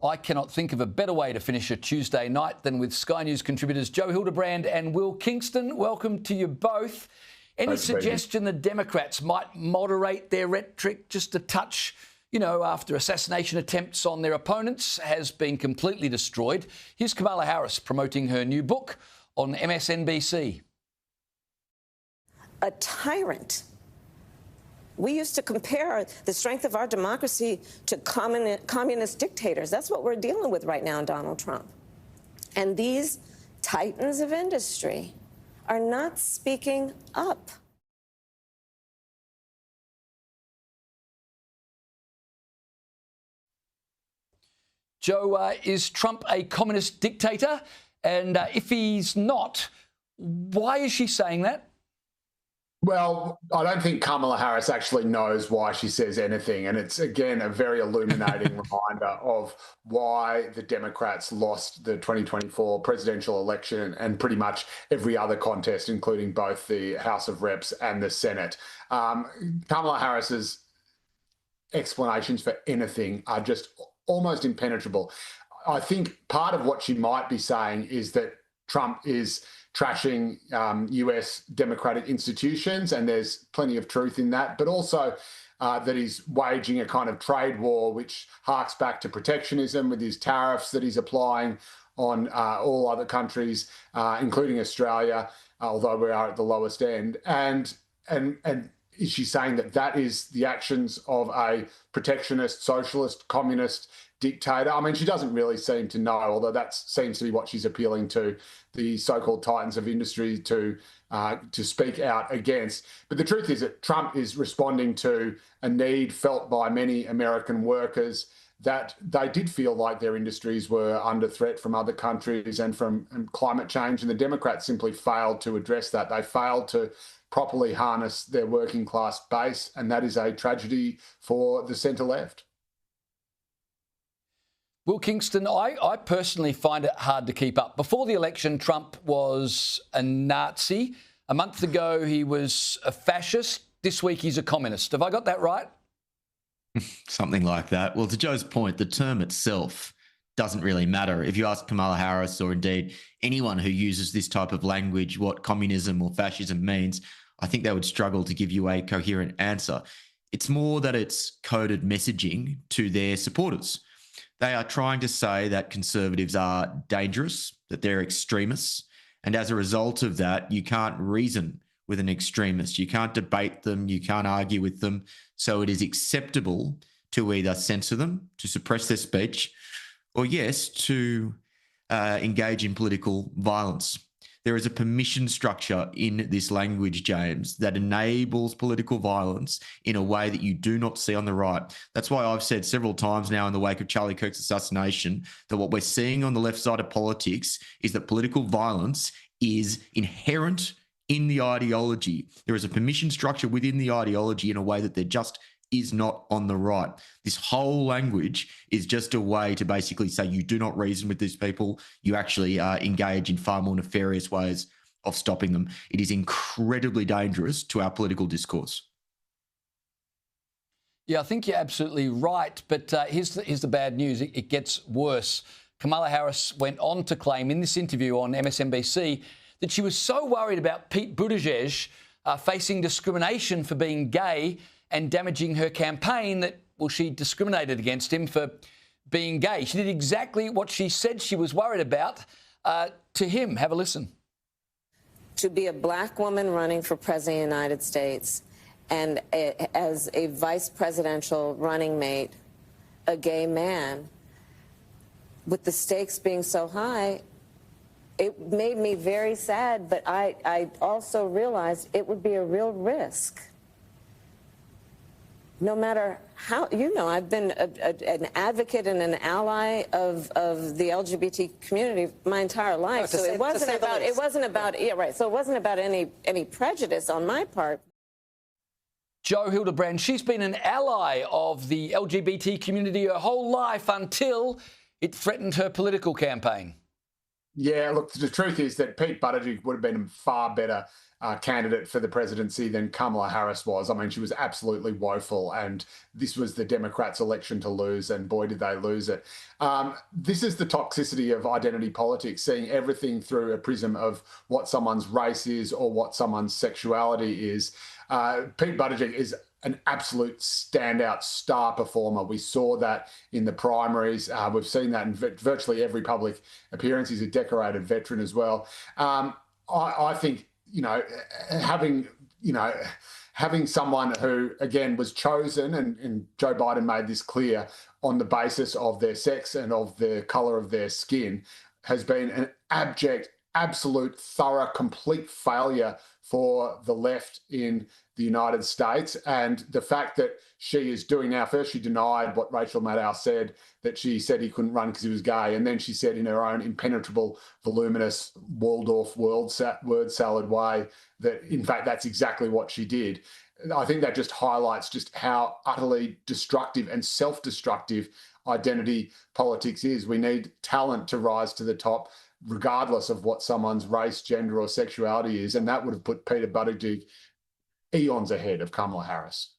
I cannot think of a better way to finish a Tuesday night than with Sky News contributors Joe Hildebrand and Will Kingston. Welcome to you both. Any suggestion the Democrats might moderate their rhetoric just a touch, after assassination attempts on their opponents has been completely destroyed? Here's Kamala Harris promoting her new book on MSNBC. A tyrant. We used to compare the strength of our democracy to communist dictators. That's what we're dealing with right now in Donald Trump. And these titans of industry are not speaking up. Joe, is Trump a communist dictator? And if he's not, why is she saying that? Well, I don't think Kamala Harris actually knows why she says anything. And it's, again, a very illuminating reminder of why the Democrats lost the 2024 presidential election and pretty much every other contest, including both the House of Reps and the Senate. Kamala Harris's explanations for anything are just almost impenetrable. I think part of what she might be saying is that Trump is trashing US democratic institutions, and there's plenty of truth in that, but also that he's waging a kind of trade war which harks back to protectionism with his tariffs that he's applying on all other countries, including Australia, although we are at the lowest end. And is she saying that that is the actions of a protectionist, socialist, communist dictator? I mean, she doesn't really seem to know, although that seems to be what she's appealing to the so-called titans of industry to speak out against. But the truth is that Trump is responding to a need felt by many American workers that they did feel like their industries were under threat from other countries and from climate change. And the Democrats simply failed to address that. They failed to properly harness their working class base. And that is a tragedy for the centre left. Will Kingston, I personally find it hard to keep up. Before the election, Trump was a Nazi. A month ago, he was a fascist. This week, he's a communist. Have I got that right? Something like that. Well, to Joe's point, the term itself doesn't really matter. If you ask Kamala Harris or indeed anyone who uses this type of language what communism or fascism means, I think they would struggle to give you a coherent answer. It's more that it's coded messaging to their supporters. They are trying to say that conservatives are dangerous, that they're extremists. And as a result of that, you can't reason with an extremist. You can't debate them. You can't argue with them. So it is acceptable to either censor them, to suppress their speech, or yes, to engage in political violence. There is a permission structure in this language, James, that enables political violence in a way that you do not see on the right. That's why I've said several times now in the wake of Charlie Kirk's assassination that what we're seeing on the left side of politics is that political violence is inherent in the ideology. There is a permission structure within the ideology in a way that there just is not on the right. This whole language is just a way to basically say you do not reason with these people. You actually engage in far more nefarious ways of stopping them. It is incredibly dangerous to our political discourse. Yeah, I think you're absolutely right. But here's the bad news. It gets worse. Kamala Harris went on to claim in this interview on MSNBC that she was so worried about Pete Buttigieg facing discrimination for being gay and damaging her campaign that, well, she discriminated against him for being gay. She did exactly what she said she was worried about to him. Have a listen. To be a black woman running for president of the United States and as a vice presidential running mate, a gay man, with the stakes being so high, it made me very sad, but I also realized it would be a real risk. No matter how, I've been an advocate and an ally of the LGBT community my entire life. So it wasn't about any prejudice on my part. Joe Hildebrand, she's been an ally of the LGBT community her whole life until it threatened her political campaign. Yeah, look, the truth is that Pete Buttigieg would have been a far better candidate for the presidency than Kamala Harris was. I mean, she was absolutely woeful, and this was the Democrats' election to lose, and boy, did they lose it. This is the toxicity of identity politics, seeing everything through a prism of what someone's race is or what someone's sexuality is. Pete Buttigieg is an absolute standout star performer. We saw that in the primaries. We've seen that in virtually every public appearance. He's a decorated veteran as well. I think, having someone who, again, was chosen, and Joe Biden made this clear, on the basis of their sex and of the color of their skin, has been an abject, absolute, thorough, complete failure for the left in the United States. And the fact that she is doing now, first she denied what Rachel Maddow said, that she said he couldn't run because he was gay. And then she said in her own impenetrable, voluminous Waldorf word salad way that, in fact, that's exactly what she did. I think that just highlights just how utterly destructive and self-destructive identity politics is. We need talent to rise to the top, regardless of what someone's race, gender, or sexuality is. And that would have put Peter Buttigieg eons ahead of Kamala Harris.